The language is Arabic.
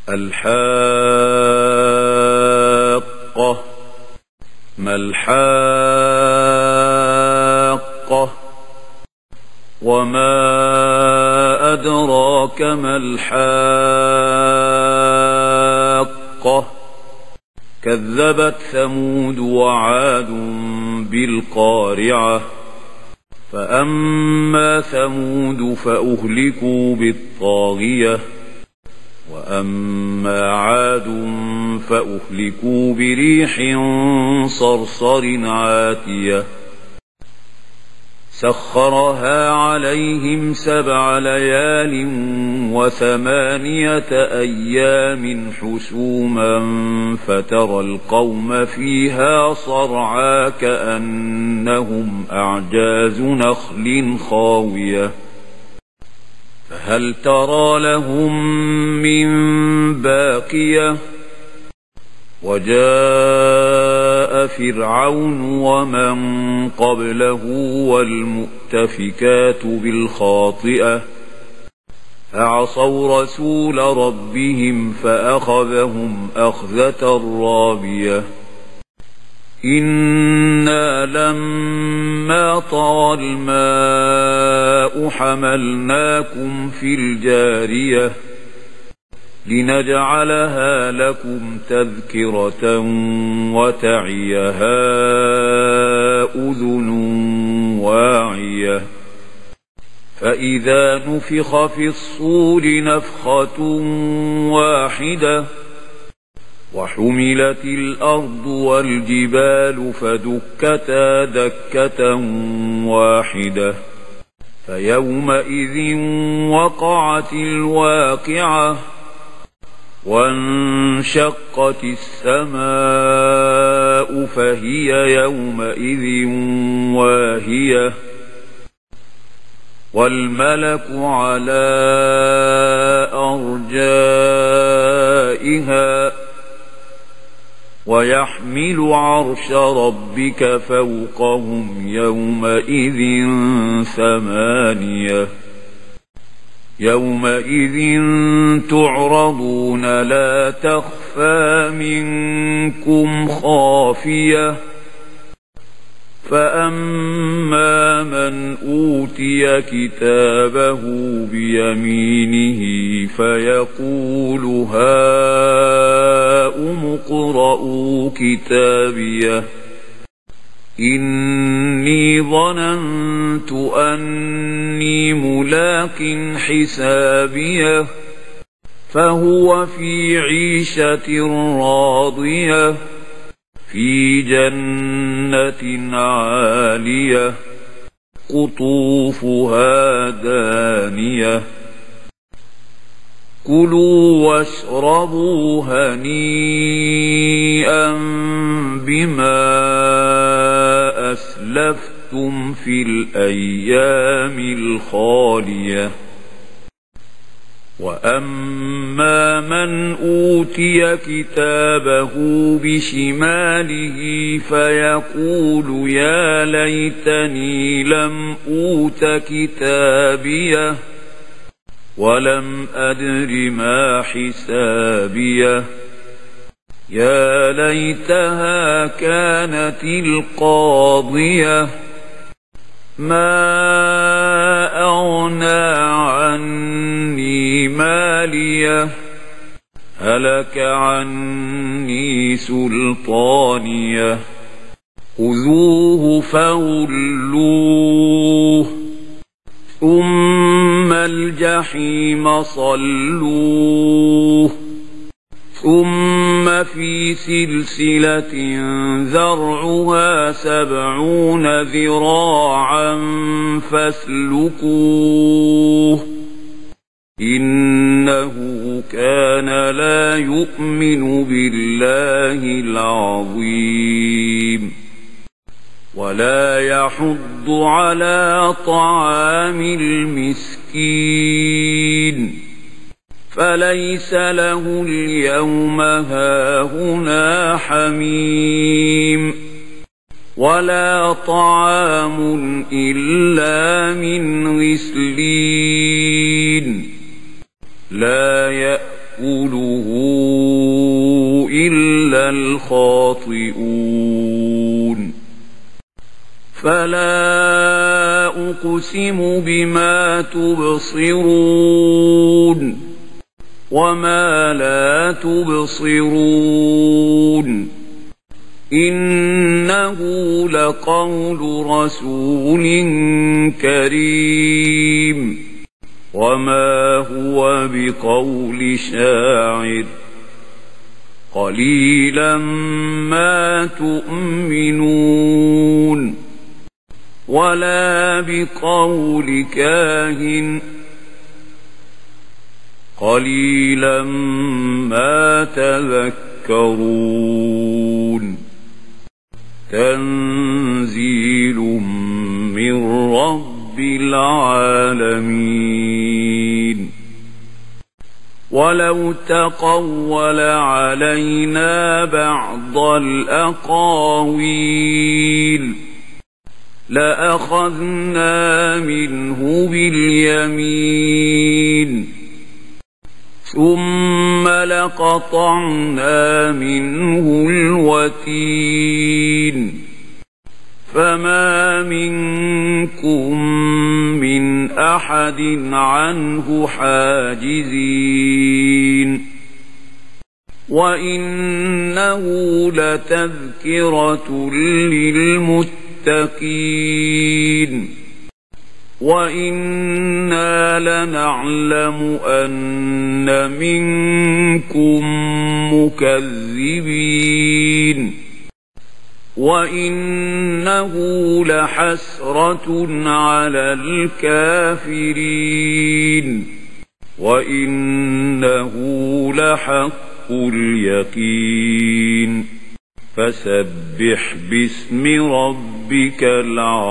الحاقة. ما الحاقة؟ وما أدراك ما الحاقة؟ كذبت ثمود وعاد بالقارعة. فأما ثمود فأهلكوا بالطاغية، وأما عاد فأهلكوا بريح صرصر عاتية سخرها عليهم 7 ليال و8 أيام حسوما فترى القوم فيها صرعى كأنهم أعجاز نخل خاوية فهل ترى لهم من باقية. وجاء فرعون ومن قبله والمؤتفكات بالخاطئة فعصوا رسول ربهم فأخذهم أخذة رابية. إنا لما طغى الماء حملناكم في الجارية لنجعلها لكم تذكرة وتعيها أذن واعية. فإذا نفخ في الصور نفخة واحدة وحملت الأرض والجبال فدكتا دكة واحدة فيومئذ وقعت الواقعة وانشقت السماء فهي يومئذ واهية والملك على أرجائها ويحمل عرش ربك فوقهم يومئذ 8. يومئذ تعرضون لا تخفى منكم خافية. فأما من أوتي كتابه بيمينه فيقول هاؤم اقرءوا كتابيه إني ظننت أني ملاق حسابيه فهو في عيشة راضية في جنة عالية قطوفها دانية. كلوا واشربوا هنيئا بما أسلفتم في الأيام الخالية. وأما من أوتي كتابه بشماله فيقول يا ليتني لم أوت كتابيه ولم أدر ما حسابيه يا ليتها كانت القاضية ما أغنى عني ماليه هلك عني سلطانيه خذوه فغلوه ثم الجحيم صلوه ثم في سلسلة ذرعها 70 ذراعا فاسلكوه إنه كان لا يؤمن بالله العظيم ولا يحض على طعام المسكين فليس له اليوم هاهنا حميم ولا طعام إلا من غسلين لا يأكله أقسم بما تبصرون وما لا تبصرون إنه لقول رسول كريم وما هو بقول شاعر قليلا ما تؤمنون ولا بقول كاهن قليلا ما تذكرون تنزيل من رب العالمين ولو تقول علينا بعض الأقاويل لأخذنا منه باليمين ثم لقطعنا منه الوتين فما منكم من أحد عنه حاجزين وإنه لتذكرة للمتقين وإنا لنعلم أن منكم مكذبين وإنه لحسرة على الكافرين وإنه لحق اليقين فسبح باسم ربك العظيم